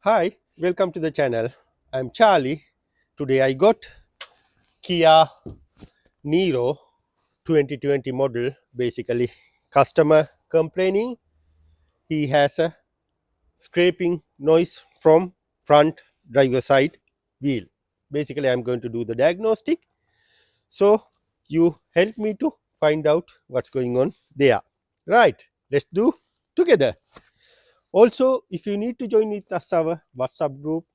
Hi, welcome to the channel. I'm Charlie. Today I got Kia Niro 2020 model. Basically, customer complaining he has a scraping noise from front driver side wheel. Basically, I'm going to do the diagnostic. So you help me to find out what's going on there. Right, let's do together. Also, if you need to join with us our WhatsApp group,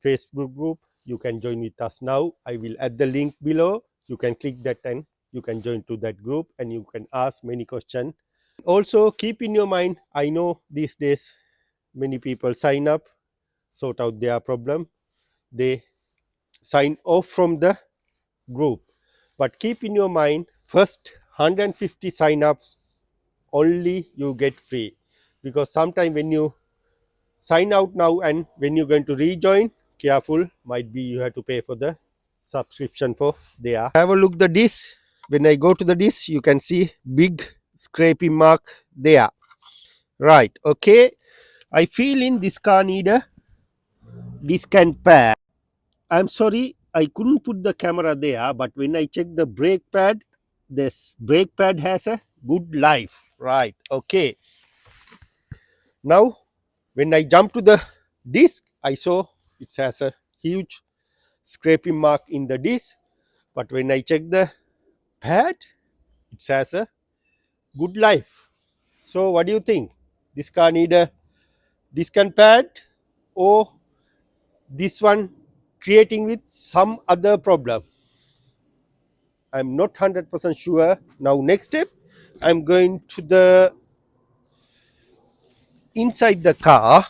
Facebook group, you can join with us now. I will add the link below. You can click that and you can join to that group and you can ask many questions. Also, keep in your mind, I know these days many people sign up, sort out their problem. They sign off from the group. But keep in your mind, first 150 sign-ups only you get free. Because sometimes when you sign out now and when you're going to rejoin, careful, might be you have to pay for the subscription for there. Have a look the disc. When I go to the disc, you can see big scraping mark there. Right, okay. I feel in this car need a disc and pad. I'm sorry I couldn't put the camera there, but when I check the brake pad, this brake pad has a good life. Right, okay. Now when I jump to the disc, I saw it has a huge scraping mark in the disc, but when I check the pad, it has a good life. So what do you think? This car need a disc and pad, or this one creating with some other problem? I'm not 100% sure. Now next step, I'm going to the inside the car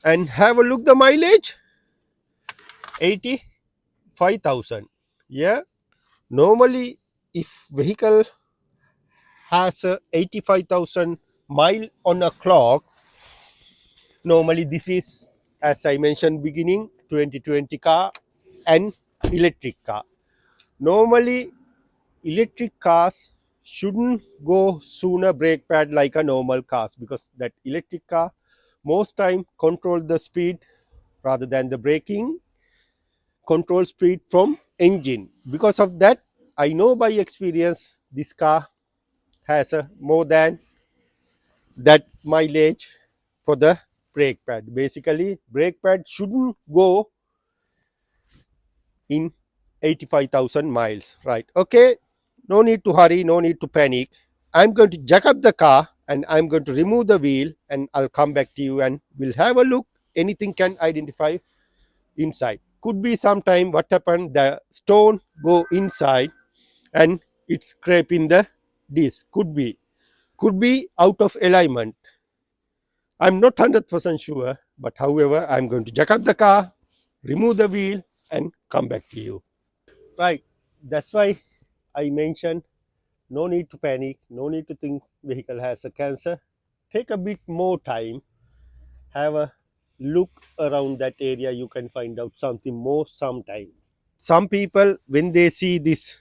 and have a look the mileage. 85,000. Yeah, normally if vehicle has a 85,000 mile on a clock, normally this is, as I mentioned beginning, 2020 car and electric car. Normally electric cars shouldn't go sooner brake pad like a normal cars, because that electric car most time control the speed rather than the braking, control speed from engine. Because of that, I know by experience this car has a more than that mileage for the brake pad. Basically brake pad shouldn't go in 85,000 miles. Right, okay, no need to hurry, no need to panic. I'm going to jack up the car and I'm going to remove the wheel and I'll come back to you and we'll have a look. Anything can identify inside. Could be sometime what happened, the stone go inside and it's scraping the disc. Could be out of alignment. I'm not 100% sure, but however, I'm going to jack up the car, remove the wheel, and come back to you. Right. That's why I mentioned no need to panic, no need to think vehicle has a cancer. Take a bit more time, have a look around that area. You can find out something more sometime. Some people, when they see this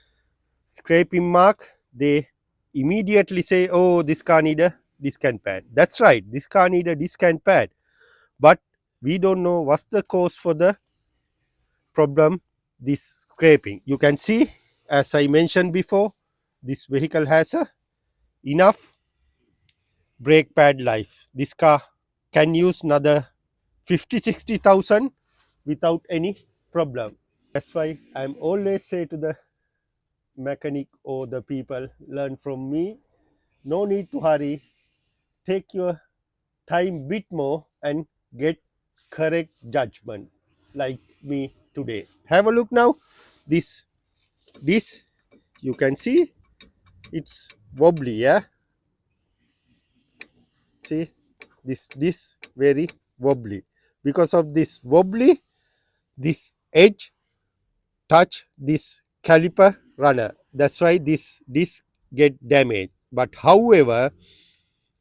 scraping mark, they immediately say, "Oh, this car need a disc and pad." That's right. This car need a disc and pad, but we don't know what's the cause for the problem. This scraping, you can see, as I mentioned before, this vehicle has a enough brake pad life. This car can use another 50-60,000 without any problem. That's why I'm always say to the mechanic or the people learn from me, no need to hurry, take your time bit more and get correct judgment like me today. Have a look now. This you can see it's wobbly. Yeah, see, this very wobbly. Because of this wobbly, this edge touch this caliper runner. That's why this get damaged. But however,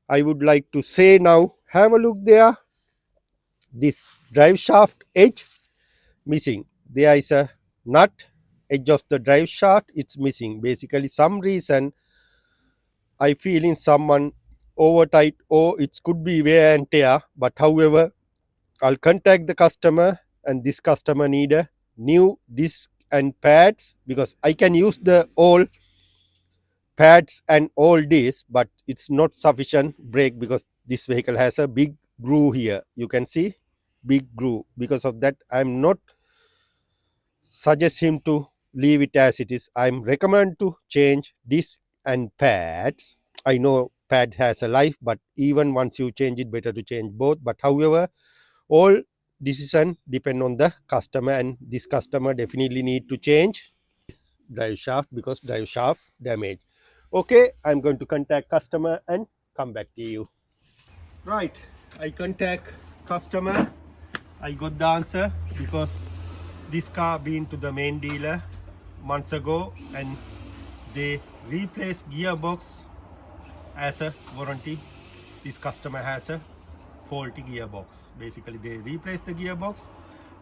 I would like to say now, have a look there. This drive shaft edge missing. There is a nut edge of the drive shaft. It's missing. Basically, some reason I feel in someone over tight, or it could be wear and tear. But however, I'll contact the customer, and this customer need a new disc and pads, because I can use the old pads and all this, but it's not sufficient brake, because this vehicle has a big groove here. You can see big groove. Because of that, I'm not suggest him to leave it as it is. I'm recommend to change disc and pads. I know pad has a life, but even once you change it, better to change both. But however, all decision depend on the customer, and this customer definitely need to change this drive shaft, because drive shaft damage. Okay, I'm going to contact customer and come back to you. Right, I contact customer. I got the answer, because this car been to the main dealer months ago, and they replaced gearbox as a warranty. This customer has a faulty gearbox. Basically, they replaced the gearbox.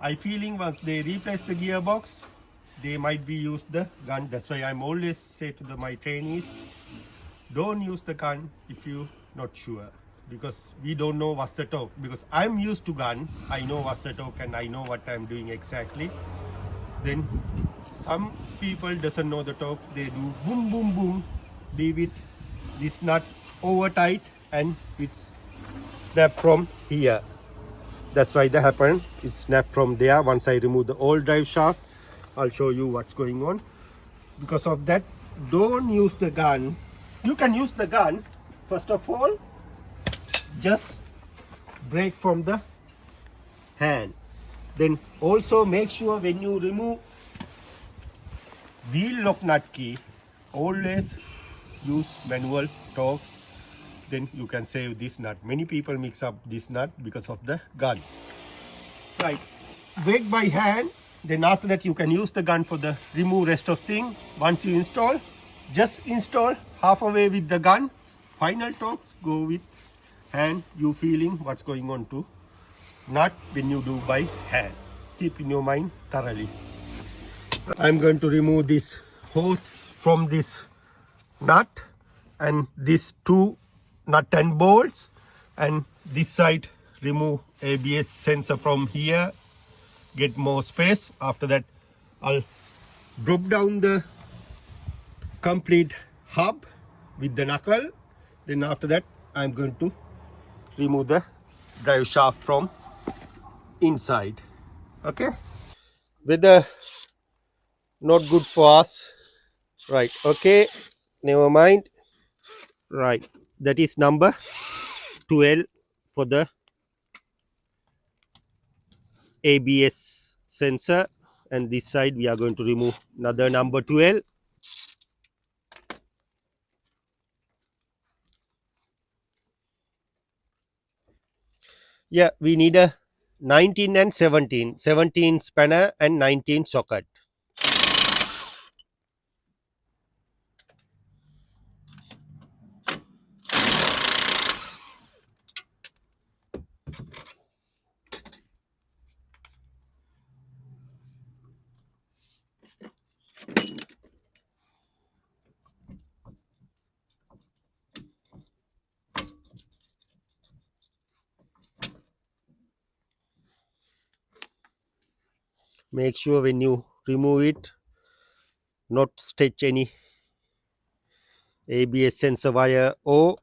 I feeling once they replace the gearbox, they might be used the gun. That's why I'm always say to my trainees, don't use the gun if you not sure, because we don't know what's the torque. Because I'm used to gun, I know what's the torque and I know what I'm doing exactly. Then some people doesn't know the torques, they do boom boom boom, leave it this nut over tight, and it's snap from here. That's why that happened. It snapped from there. Once I remove the old drive shaft, I'll show you what's going on. Because of that, don't use the gun. You can use the gun. First of all, just break from the hand. Then also make sure when you remove wheel lock nut key, always use manual torques. Then you can save this nut. Many people mix up this nut because of the gun. Right, break by hand. Then after that you can use the gun for the remove rest of thing. Once you install, just install halfway with the gun. Final torques go with hand. You feeling what's going on to nut when you do by hand. Keep in your mind thoroughly. I'm going to remove this hose from this nut, and these two nut and bolts, and this side remove ABS sensor from here, get more space. After that, I'll drop down the complete hub with the knuckle. Then after that, I'm going to remove the drive shaft from inside. Okay, weather not good for us, right? Okay, never mind. Right, that is number 12 for the ABS sensor, and this side we are going to remove another number 12. Yeah, we need a 19 and 17 spanner and 19 socket. Make sure when you remove it, not stretch any ABS sensor wire or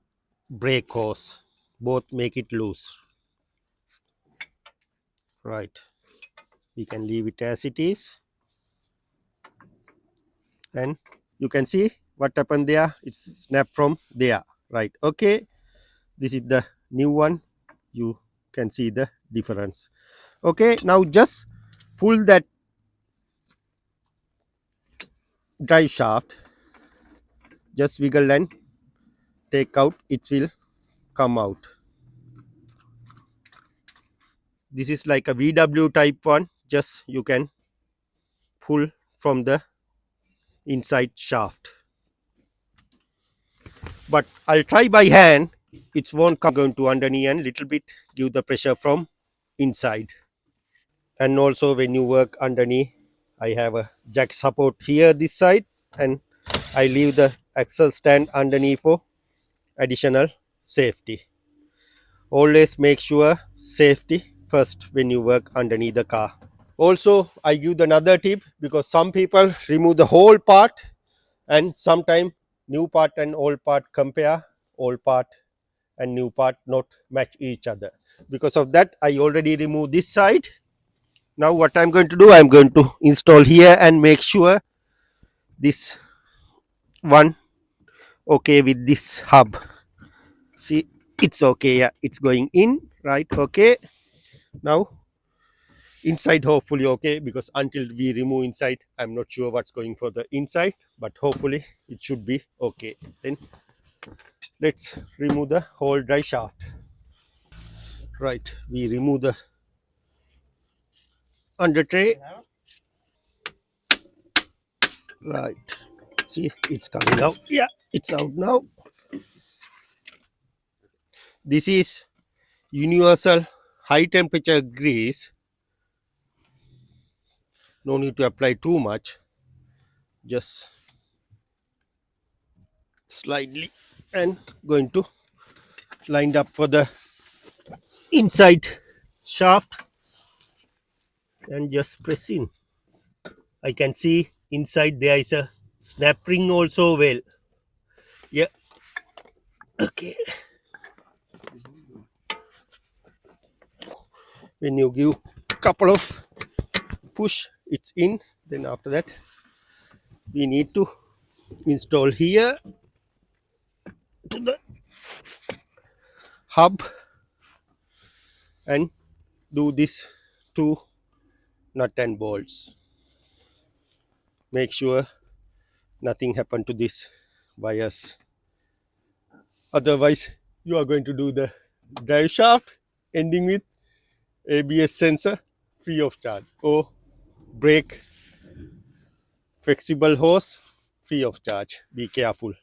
brake hose. Both make it loose. Right, we can leave it as it is, and you can see what happened there. It's snapped from there. Right, okay, this is the new one. You can see the difference. Okay, now just pull that drive shaft, just wiggle and take out, it will come out. This is like a VW type one, just you can pull from the inside shaft, but I'll try by hand. It won't come. Going to underneath and little bit give the pressure from inside. And also when you work underneath, I have a jack support here this side, and I leave the axle stand underneath for additional safety. Always make sure safety first when you work underneath the car. Also, I give another tip, because some people remove the whole part, and sometime new part and old part compare, old part and new part not match each other. Because of that, I already removed this side. Now what I'm going to do, I'm going to install here and make sure this one okay with this hub. See, it's okay. Yeah, it's going in, right? Okay. Now inside hopefully okay, because until we remove inside, I'm not sure what's going for the inside, but hopefully it should be okay. Then let's remove the whole drive shaft. Right, we remove the under tray. Right, see, it's coming out. Yeah, it's out now. This is universal high temperature grease. No need to apply too much, just slightly, and going to lined up for the inside shaft and just press in. I can see inside there is a snap ring also. Well, yeah, okay. When you give couple of push, it's in. Then after that, we need to install here to the hub and do this two nut and bolts. Make sure nothing happened to this wires, otherwise you are going to do the drive shaft ending with ABS sensor free of charge, or brake flexible hose free of charge. Be careful.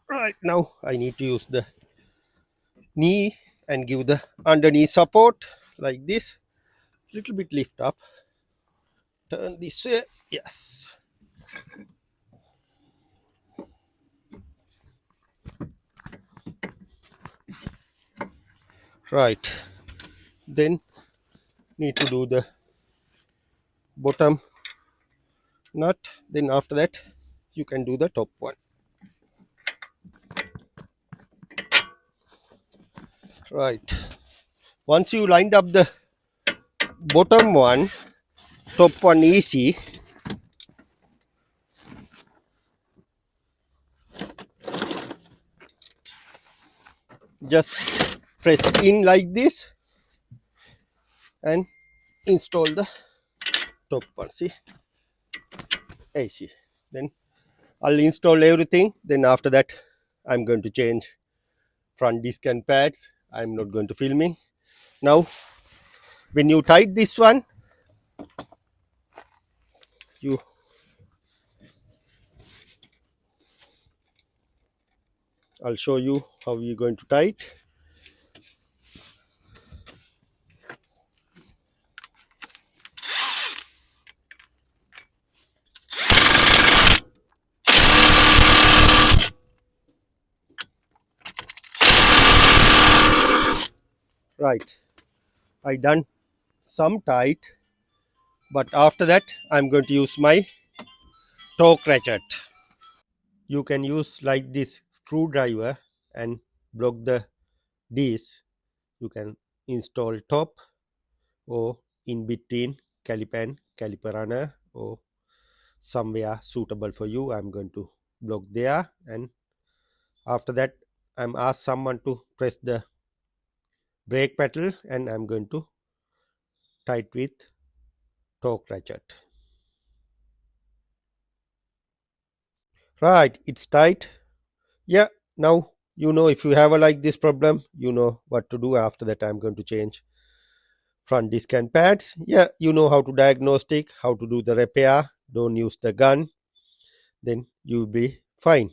Right, now I need to use the knee and give the underneath support like this. Little bit lift up, turn this way. Yes, right. Then need to do the bottom nut. Then after that, you can do the top one. Right, once you lined up the bottom one, top one easy. Just press in like this and install the top one. See, AC. Then I'll install everything. Then after that, I'm going to change front disc and pads. I'm not going to filming now. When you tight this one, I'll show you how you're going to tight. Right, I done some tight, but after that I'm going to use my torque ratchet. You can use like this screwdriver and block the disc. You can install top or in between caliper and caliper runner, or somewhere suitable for you. I'm going to block there, and after that I'm asked someone to press the brake pedal, and I'm going to tight with torque ratchet. Right, it's tight. Yeah, now you know, if you have a like this problem, you know what to do. After that I'm going to change front disc and pads. Yeah, you know how to diagnostic, how to do the repair. Don't use the gun, then you'll be fine.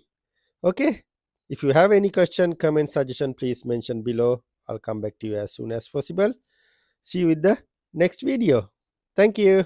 Okay, if you have any question, comment, suggestion, please mention below. I'll come back to you as soon as possible. See you with the next video. Thank you.